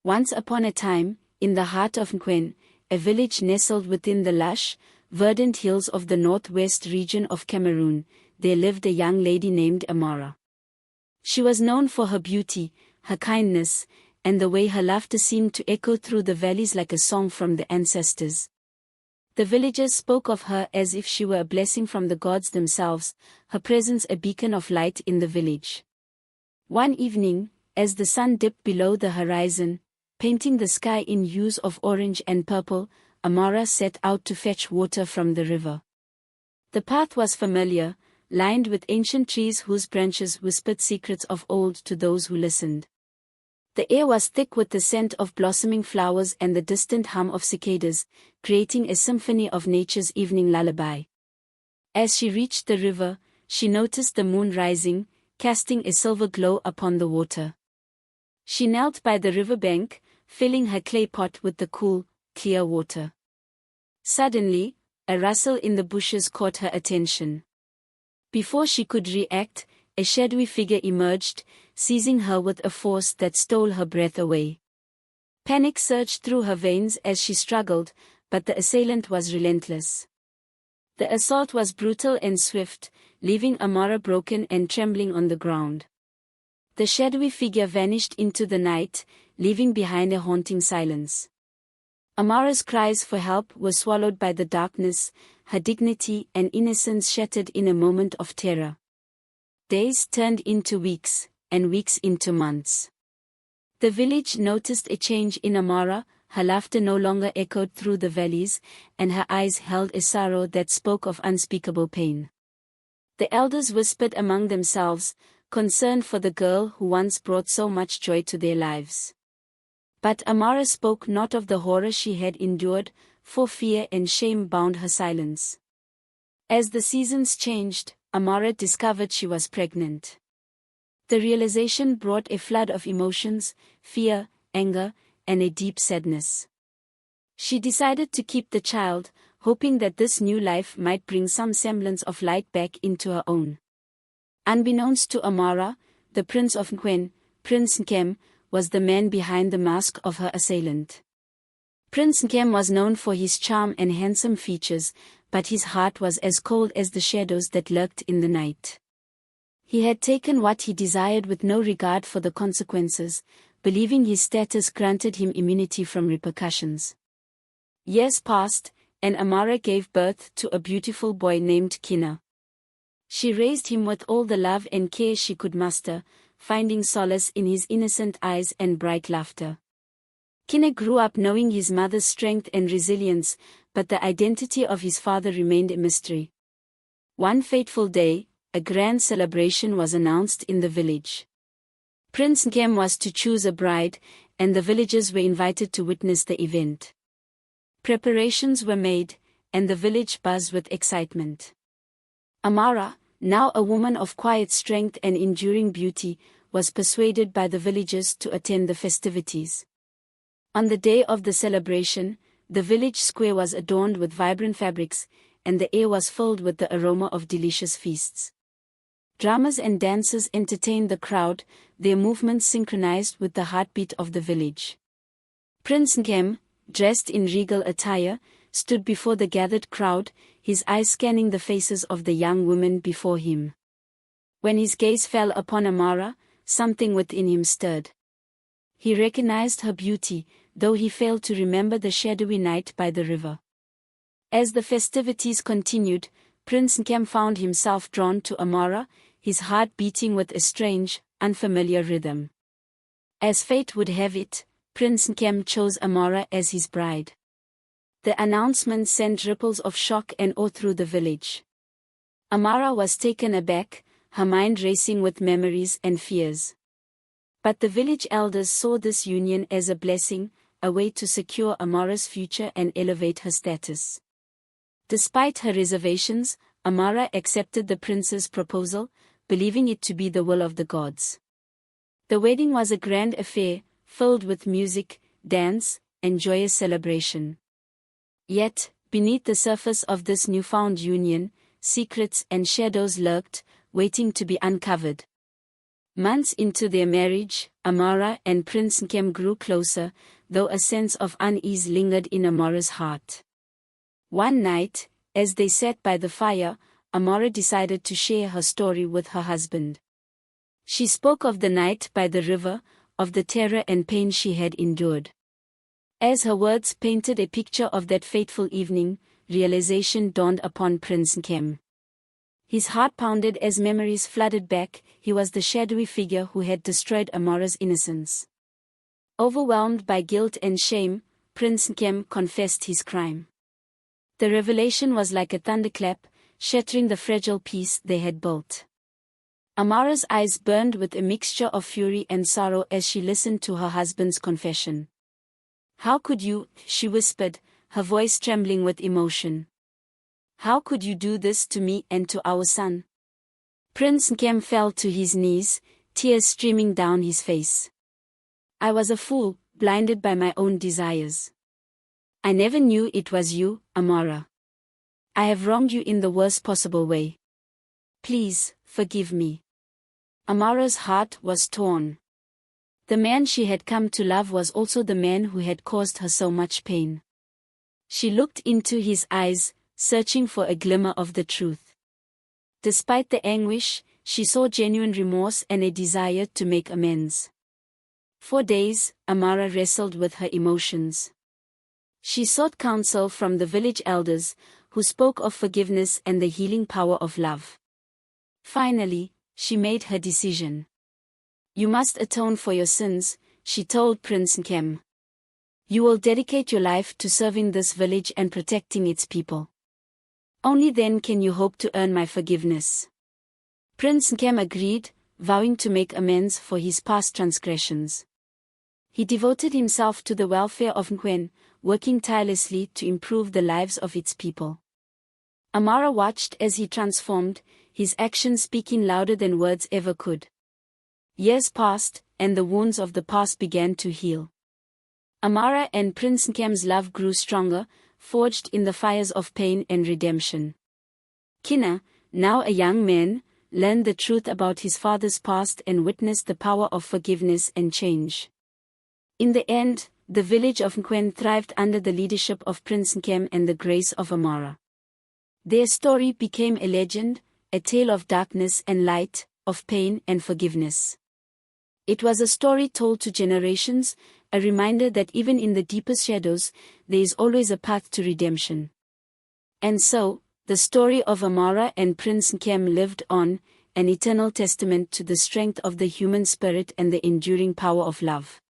Once upon a time, in the heart of Nkwen, a village nestled within the lush, verdant hills of the northwest region of Cameroon, there lived a young lady named Amara. She was known for her beauty, her kindness, and the way her laughter seemed to echo through the valleys like a song from the ancestors. The villagers spoke of her as if she were a blessing from the gods themselves, her presence a beacon of light in the village. One evening, as the sun dipped below the horizon, painting the sky in hues of orange and purple, Amara set out to fetch water from the river. The path was familiar, lined with ancient trees whose branches whispered secrets of old to those who listened. The air was thick with the scent of blossoming flowers and the distant hum of cicadas, creating a symphony of nature's evening lullaby. As she reached the river, she noticed the moon rising, casting a silver glow upon the water. She knelt by the riverbank, filling her clay pot with the cool, clear water. Suddenly, a rustle in the bushes caught her attention. Before she could react, a shadowy figure emerged, seizing her with a force that stole her breath away. Panic surged through her veins as she struggled, but the assailant was relentless. The assault was brutal and swift, leaving Amara broken and trembling on the ground. The shadowy figure vanished into the night, leaving behind a haunting silence. Amara's cries for help were swallowed by the darkness, her dignity and innocence shattered in a moment of terror. Days turned into weeks, and weeks into months. The village noticed a change in Amara, her laughter no longer echoed through the valleys, and her eyes held a sorrow that spoke of unspeakable pain. The elders whispered among themselves, concerned for the girl who once brought so much joy to their lives. But Amara spoke not of the horror she had endured, for fear and shame bound her silence. As the seasons changed, Amara discovered she was pregnant. The realization brought a flood of emotions, fear, anger, and a deep sadness. She decided to keep the child, hoping that this new life might bring some semblance of light back into her own. Unbeknownst to Amara, the Prince of Nkwen, Prince Nkem, was the man behind the mask of her assailant. Prince Nkem was known for his charm and handsome features, but his heart was as cold as the shadows that lurked in the night. He had taken what he desired with no regard for the consequences, believing his status granted him immunity from repercussions. Years passed, and Amara gave birth to a beautiful boy named Kina. She raised him with all the love and care she could muster, finding solace in his innocent eyes and bright laughter. Kina grew up knowing his mother's strength and resilience, but the identity of his father remained a mystery. One fateful day, a grand celebration was announced in the village. Prince Nkem was to choose a bride, and the villagers were invited to witness the event. Preparations were made, and the village buzzed with excitement. Amara, now a woman of quiet strength and enduring beauty, was persuaded by the villagers to attend the festivities. On the day of the celebration, the village square was adorned with vibrant fabrics, and the air was filled with the aroma of delicious feasts. Drummers and dancers entertained the crowd, their movements synchronized with the heartbeat of the village. Prince Nkem, dressed in regal attire, stood before the gathered crowd, his eyes scanning the faces of the young women before him. When his gaze fell upon Amara, something within him stirred. He recognized her beauty, though he failed to remember the shadowy night by the river. As the festivities continued, Prince Nkem found himself drawn to Amara, his heart beating with a strange, unfamiliar rhythm. As fate would have it, Prince Nkem chose Amara as his bride. The announcement sent ripples of shock and awe through the village. Amara was taken aback, her mind racing with memories and fears. But the village elders saw this union as a blessing, a way to secure Amara's future and elevate her status. Despite her reservations, Amara accepted the prince's proposal, believing it to be the will of the gods. The wedding was a grand affair, filled with music, dance, and joyous celebration. Yet, beneath the surface of this newfound union, secrets and shadows lurked, waiting to be uncovered. Months into their marriage, Amara and Prince Nkem grew closer, though a sense of unease lingered in Amara's heart. One night, as they sat by the fire, Amara decided to share her story with her husband. She spoke of the night by the river, of the terror and pain she had endured. As her words painted a picture of that fateful evening, realization dawned upon Prince Nkem. His heart pounded as memories flooded back. He was the shadowy figure who had destroyed Amara's innocence. Overwhelmed by guilt and shame, Prince Nkem confessed his crime. The revelation was like a thunderclap, shattering the fragile peace they had built. Amara's eyes burned with a mixture of fury and sorrow as she listened to her husband's confession. "How could you?" she whispered, her voice trembling with emotion. "How could you do this to me and to our son?" Prince Nkem fell to his knees, tears streaming down his face. "I was a fool, blinded by my own desires. I never knew it was you, Amara. I have wronged you in the worst possible way. Please, forgive me." Amara's heart was torn. The man she had come to love was also the man who had caused her so much pain. She looked into his eyes, searching for a glimmer of the truth. Despite the anguish, she saw genuine remorse and a desire to make amends. For days, Amara wrestled with her emotions. She sought counsel from the village elders, who spoke of forgiveness and the healing power of love. Finally, she made her decision. "You must atone for your sins," she told Prince Nkem. "You will dedicate your life to serving this village and protecting its people. Only then can you hope to earn my forgiveness." Prince Nkem agreed, vowing to make amends for his past transgressions. He devoted himself to the welfare of Nkwen, working tirelessly to improve the lives of its people. Amara watched as he transformed, his actions speaking louder than words ever could. Years passed, and the wounds of the past began to heal. Amara and Prince Nkem's love grew stronger, forged in the fires of pain and redemption. Kina, now a young man, learned the truth about his father's past and witnessed the power of forgiveness and change. In the end, the village of Nkwen thrived under the leadership of Prince Nkem and the grace of Amara. Their story became a legend, a tale of darkness and light, of pain and forgiveness. It was a story told to generations, a reminder that even in the deepest shadows, there is always a path to redemption. And so, the story of Amara and Prince Nkem lived on, an eternal testament to the strength of the human spirit and the enduring power of love.